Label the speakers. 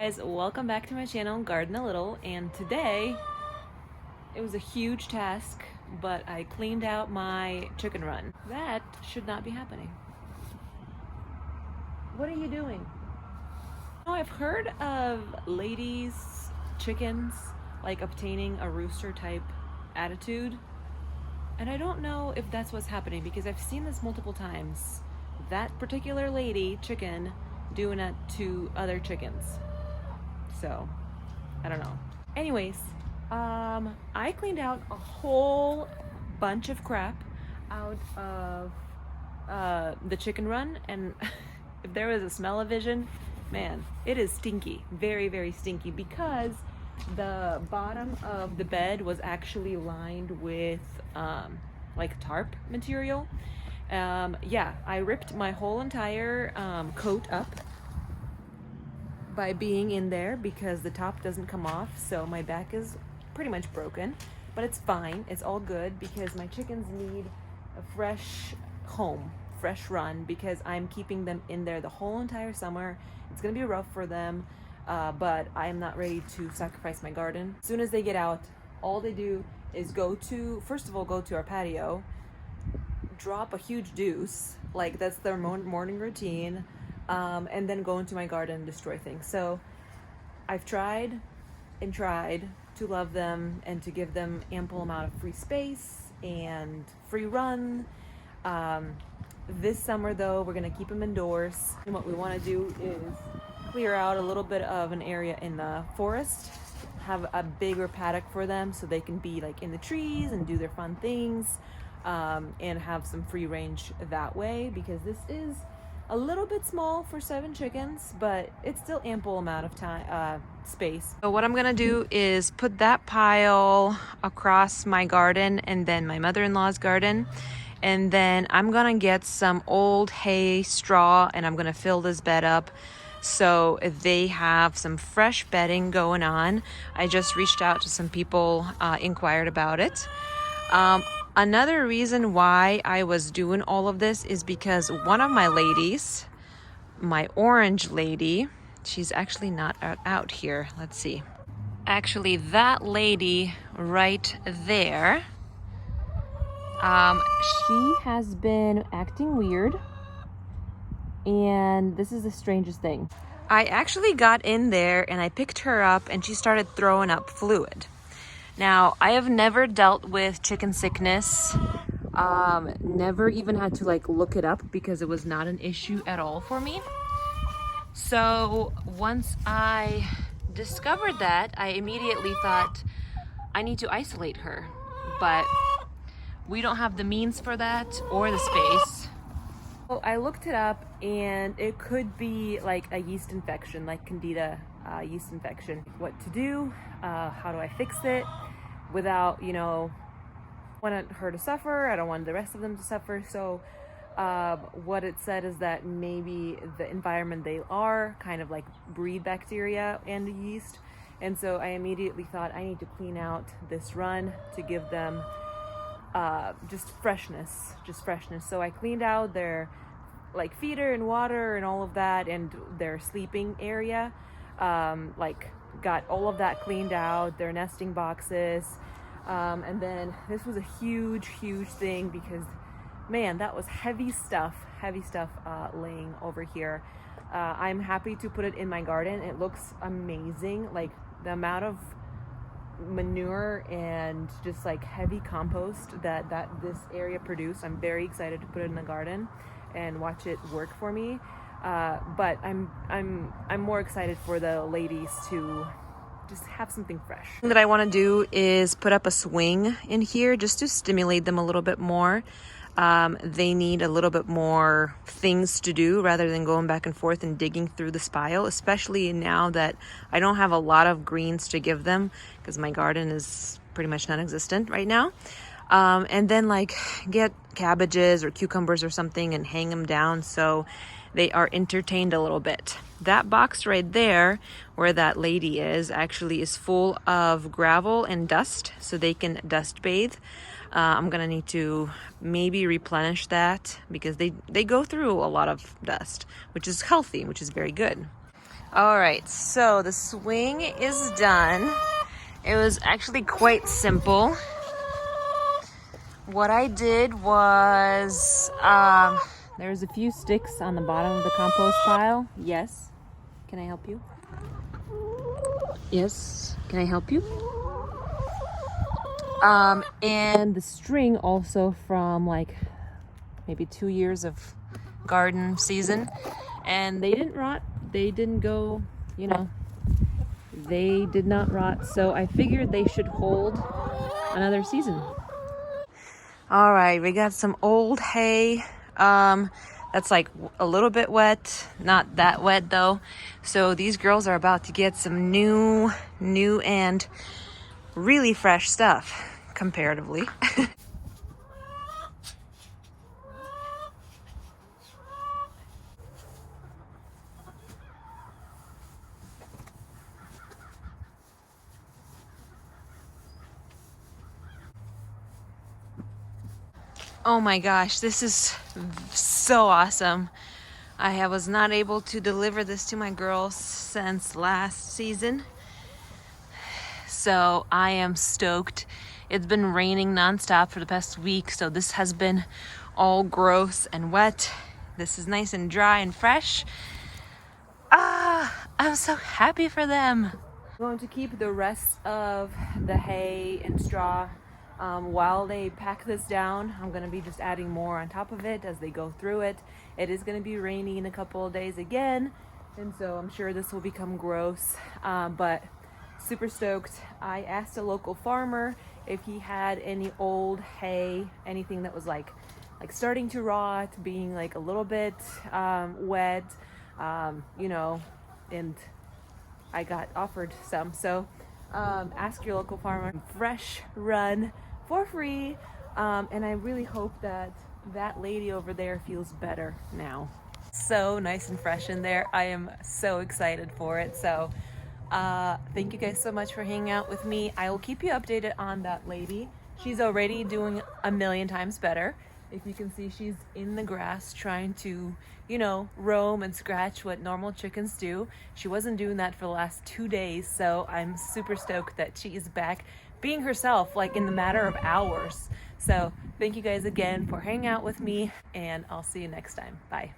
Speaker 1: Guys, welcome back to my channel, Garden a Little, and today it was a huge task, but I cleaned out my chicken run. That should not be happening. What are you doing? I've heard of ladies' chickens like obtaining a rooster type attitude, and I don't know if that's what's happening because I've seen this multiple times. That particular lady chicken doing it to other chickens. So, I don't know. Anyways, I cleaned out a whole bunch of crap out of the chicken run, and if there was a smell-o-vision, man, it is stinky. Very, very stinky because the bottom of the bed was actually lined with like tarp material. Yeah, I ripped my whole entire coat up by being in there because the top doesn't come off, so my back is pretty much broken, but it's fine. It's all good because my chickens need a fresh home, fresh run, because I'm keeping them in there the whole entire summer. It's gonna be rough for them, but I'm not ready to sacrifice my garden. As soon as they get out, all they do is first of all go to our patio, drop a huge deuce, like that's their morning routine, and then go into my garden and destroy things. So I've tried and tried to love them and to give them ample amount of free space and free run. This summer though, we're gonna keep them indoors. And what we wanna do is clear out a little bit of an area in the forest, have a bigger paddock for them so they can be like in the trees and do their fun things, and have some free range that way, because this is a little bit small for 7 chickens, but it's still ample amount of time, space. So what I'm gonna do is put that pile across my garden and then my mother-in-law's garden, and then I'm gonna get some old hay straw and I'm gonna fill this bed up so they have some fresh bedding going on. I just reached out to some people, inquired about it. Another reason why I was doing all of this is because one of my ladies, my orange lady, she's actually not out here. Let's see. Actually, that lady right there, she has been acting weird, and this is the strangest thing. I actually got in there and I picked her up and she started throwing up fluid. Now, I have never dealt with chicken sickness, never even had to like look it up because it was not an issue at all for me. So once I discovered that, I immediately thought I need to isolate her, but we don't have the means for that or the space. So I looked it up and it could be like a yeast infection, like Candida yeast infection. What to do, how do I fix it without, want her to suffer. I don't want the rest of them to suffer. So what it said is that maybe the environment they are kind of like breed bacteria and the yeast. And so I immediately thought I need to clean out this run to give them just freshness. So I cleaned out their like feeder and water and all of that, and their sleeping area, got all of that cleaned out, their nesting boxes, and then this was a huge thing because man, that was heavy stuff laying over here. I'm happy to put it in my garden. It looks amazing, like the amount of manure and just like heavy compost that this area produced. I'm very excited to put it in the garden and watch it work for me. But I'm more excited for the ladies to just have something fresh. What I want to do is put up a swing in here just to stimulate them a little bit more. They need a little bit more things to do rather than going back and forth and digging through the spile, especially now that I don't have a lot of greens to give them because my garden is pretty much non-existent right now. And then like get cabbages or cucumbers or something and hang them down so they are entertained a little bit. That box right there where that lady is actually is full of gravel and dust, so they can dust bathe. I'm gonna need to maybe replenish that because they go through a lot of dust, which is healthy, which is very good. All right, so the swing is done. It was actually quite simple. What I did was, there's a few sticks on the bottom of the compost pile. Yes. Can I help you? Yes. Can I help you? And the string also from like maybe 2 years of garden season. And they didn't rot. They didn't go, you know, they did not rot. So I figured they should hold another season. All right, we got some old hay. That's like a little bit wet, not that wet though. So these girls are about to get some new and really fresh stuff comparatively. Oh my gosh, this is so awesome. Was not able to deliver this to my girls since last season. So I am stoked. It's been raining nonstop for the past week, so this has been all gross and wet. This is nice and dry and fresh. I'm so happy for them. I'm going to keep the rest of the hay and straw while they pack this down. I'm going to be just adding more on top of it as they go through it. It is going to be raining in a couple of days again, and so I'm sure this will become gross, but super stoked. I asked a local farmer if he had any old hay, anything that was like starting to rot, being like a little bit wet, you know, and I got offered some. So ask your local farmer. Fresh run for free, and I really hope that that lady over there feels better now. So nice and fresh in there. I am so excited for it. So thank you guys so much for hanging out with me. I will keep you updated on that lady. She's already doing a million times better. If you can see, she's in the grass trying to, you know, roam and scratch what normal chickens do. She wasn't doing that for the last 2 days, so I'm super stoked that she is back being herself, like in the matter of hours. So thank you guys again for hanging out with me, and I'll see you next time. Bye.